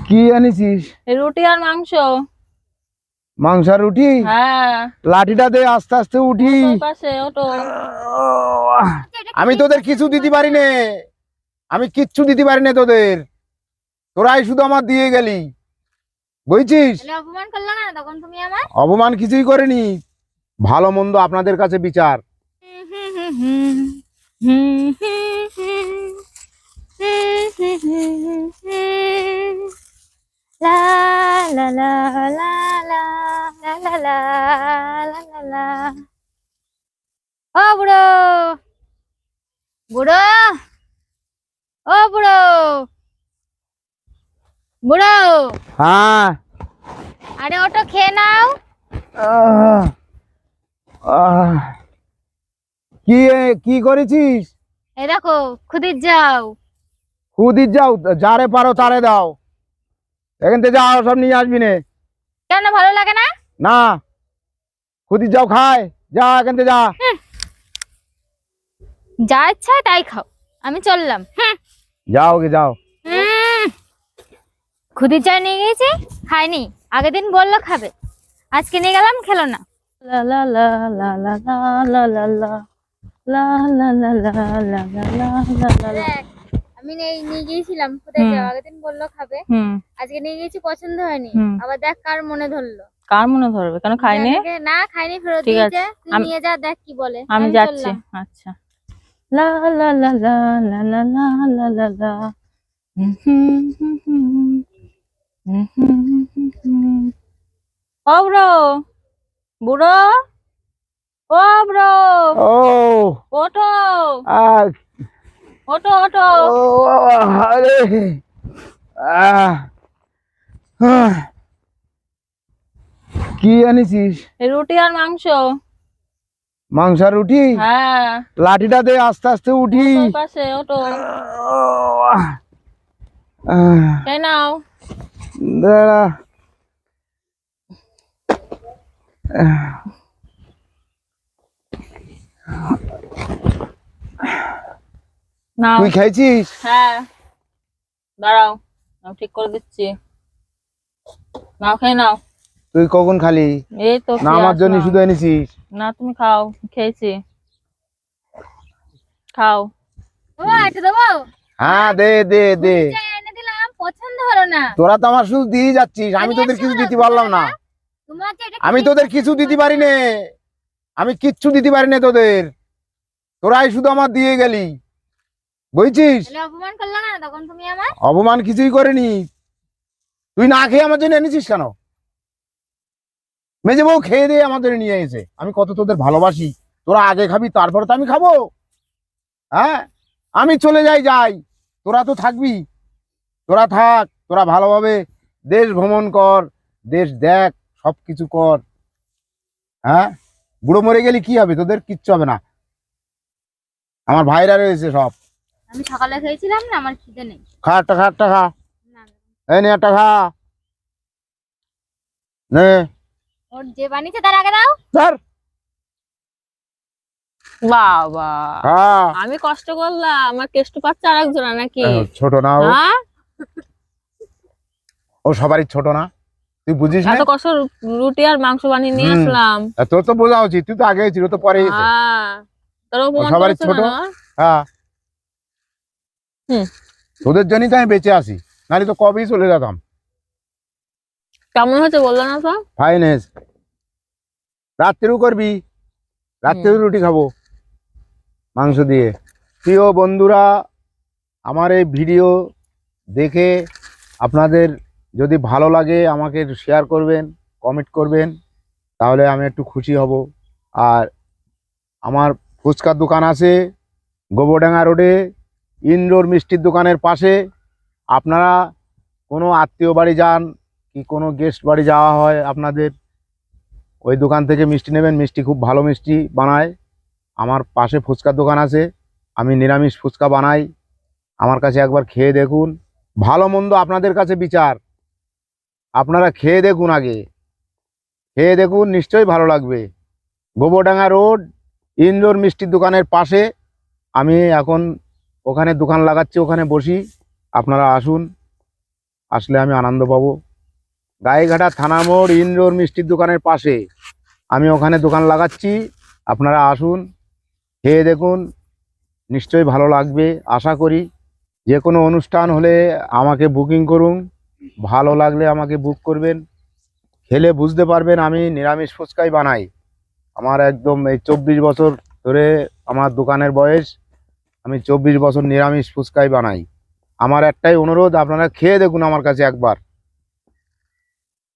কি আনিছিস? রুটি আর মাংস। মাংস আর রুটি? হ্যাঁ। লাঠিটা দে, আস্তে আস্তে উঠি। পাশে ওটো। আমি তোদের কিছু দিতে পারি নে, আমি কিচ্ছু দিতে পারি না তোদের। তোরাই শুধু আমার দিয়ে গেলি, বুঝছিস? অপমান করলে না তখন তুমি আমার? অপমান কিছুই করিনি। ভালো মন্দ আপনাদের কাছে বিচার। লা লা লা লা লা লা লা লা লা লা। ও বুড়ো, বুড়ো, ও বুড়ো, বুড়ো। হ্যাঁ। আরে ওটা খেয়ে নাও। আহ, আহ, কি কি করেছিস? এই দেখো খুদির যাও। খুদির যাও? যারে পারো তারে দাও, এখান থেকে যাও, সব নিয়ে আসবি নে। কেন ভালো লাগে না? না, খুদির যাও খায়, যা এখান থেকে যা। যা ইচ্ছা তাই খাও, আমি চললাম। যাও গে যাও। খুদির চা নিয়ে গেছি, খাইনি। আগের দিন বললো খাবে, আজকে নিয়ে গেলাম, খেলো না। লা লা লা লা লা লা লা লা লা লা লা লা লা লা লা লা লা লা। আমি নিয়ে গিয়েছিলাম খুদে চা, আগের দিন বললো খাবে, আজকে নিয়ে গেছি, পছন্দ হয়নি। আবার দেখ কার মনে ধরলো। কার মনে ধরবে? কেন খাইনি? না খাইনি, ফেরত ঠিক দিয়েছে। আছে, তুই নিয়ে যা, দেখ কি বলে। আমি যাচ্ছি। আচ্ছা। লা লা লা লা লা লা লা লা লা লা। ও ব্রো, বুড়ো, ও ব্রো, ও ওঠো, আহ, ওঠো, ওঠো। ও আরে আহ, আহ। কি আনিছিস? রুটি আর মাংস। মাংস আর রুটি? হ্যাঁ। লাঠিটা দে, আস্তে আস্তে উঠি। পাশে ওঠো। আহ, খেয়ে নাও। দাঁড়া। নাও। তুই খাইছিস? হ্যাঁ, দাঁড়াও, আমি ঠিক করে দিচ্ছি। নাও, খেয়ে নাও। তুই কখন খালি? এই তো না আমার জন্য শুধু এনেছিস? না, তুমি খাও, খেয়েছি, খাও। ও এটা দেবো? হ্যাঁ দে দে দে। চা এনে দিলাম, পছন্দ হলো না। তোরা তো আমার শুধু দিয়ে যাচ্ছিস, আমি তোদের কিছু দিতে পারলাম না। আমি তোদের কিছু দিতে পারি নে, আমি কিচ্ছু দিতে পারি না তোদের। তোরাই শুধু আমার দিয়ে গেলি, বুঝছিস? অপমান করলে না তখন তুমি আমার? অপমান কিছুই করিনি। তুই না খেয়ে আমার জন্য এনেছিস কেন? মেজে বউ খেয়ে দিয়ে আমার জন্য নিয়ে এসে, আমি কত তোদের ভালোবাসি। তোরা আগে খাবি, তারপরে তো আমি খাবো। হ্যাঁ, আমি চলে যাই, তোরা তো থাকবি। তোরা থাক, তোরা ভালোভাবে দেশ ভ্রমণ কর, দেশ দেখ, সবকিছু কর। হ্যাঁ, বুড়ো মরে গেলে কি হবে? তোদের কিচ্ছু হবে না, আমার ভাইরা রয়েছে সব। আমি সকালে খেয়েছিলাম না, আমার খিদে নেই। খা একটা, খা একটা, খা। না, এই নে একটা খা, নে। ওর যে বানিয়েছে তার আগে দাও। ধর, বাবা, খা। আমি কষ্ট করলাম, আমার কেষ্ট পাচ্ছে আর একজনা নাকি? ছোট না ও? হ্যাঁ, ও সবারই ছোট না, তুই বুঝিস না? এত কষ্ট রুটি আর মাংস বানিয়ে নিয়ে আসলাম। তোর তো বোঝা উচিত, তুই তো আগে ছিল, তো পরে এসে। হ্যাঁ, তোর অপমান সবারই করেছে ছোট। কেন? হ্যাঁ, হুম। তোদের জন্যই তো আমি বেঁচে আছি, নাহলে তো কবেই চলে যেতাম। কেমন হয়েছে বললো না তো? ফাইনেস। রাত্রেও করবি, রাত্রেও রুটি খাবো মাংস দিয়ে। প্রিয় বন্ধুরা, আমার এই ভিডিও দেখে আপনাদের যদি ভালো লাগে আমাকে শেয়ার করবেন, কমেন্ট করবেন, তাহলে আমি একটু খুশি হব। আর আমার ফুচকার দোকান আছে গোবরডাঙ্গা রোডে, ইনডোর মিষ্টির দোকানের পাশে। আপনারা কোনো আত্মীয় বাড়ি যান কি কোনো গেস্ট বাড়ি যাওয়া হয় আপনাদের, ওই দোকান থেকে মিষ্টি নেবেন। মিষ্টি খুব ভালো মিষ্টি বানায়। আমার পাশে ফুচকার দোকান আছে, আমি নিরামিষ ফুচকা বানাই, আমার কাছে একবার খেয়ে দেখুন। ভালো মন্দ আপনাদের কাছে বিচার, আপনারা খেয়ে দেখুন, আগে খেয়ে দেখুন, নিশ্চয়ই ভালো লাগবে। গোবরডাঙ্গা রোড, ইনডোর মিষ্টির দোকানের পাশে আমি এখন ওখানে দোকান লাগাচ্ছি, ওখানে বসি, আপনারা আসুন। আসলে আমি আনন্দ পাবো। গাইঘাটা থানা মোড় ইন্দ্রর মিষ্টির দোকানের পাশে আমি ওখানে দোকান লাগাচ্ছি। আপনারা আসুন, খেয়ে দেখুন, নিশ্চয়ই ভালো লাগবে আশা করি। যে কোনো অনুষ্ঠান হলে আমাকে বুকিং করুন, ভালো লাগলে আমাকে বুক করবেন। খেলে বুঝতে পারবেন আমি নিরামিষ ফুচকাই বানাই। আমার একদম এই 24 বছর ধরে আমার দোকানের বয়স, আমি 24 বছর নিরামিষ ফুচকাই বানাই। আমার একটাই অনুরোধ, আপনারা খেয়ে দেখুন আমার কাছে একবার।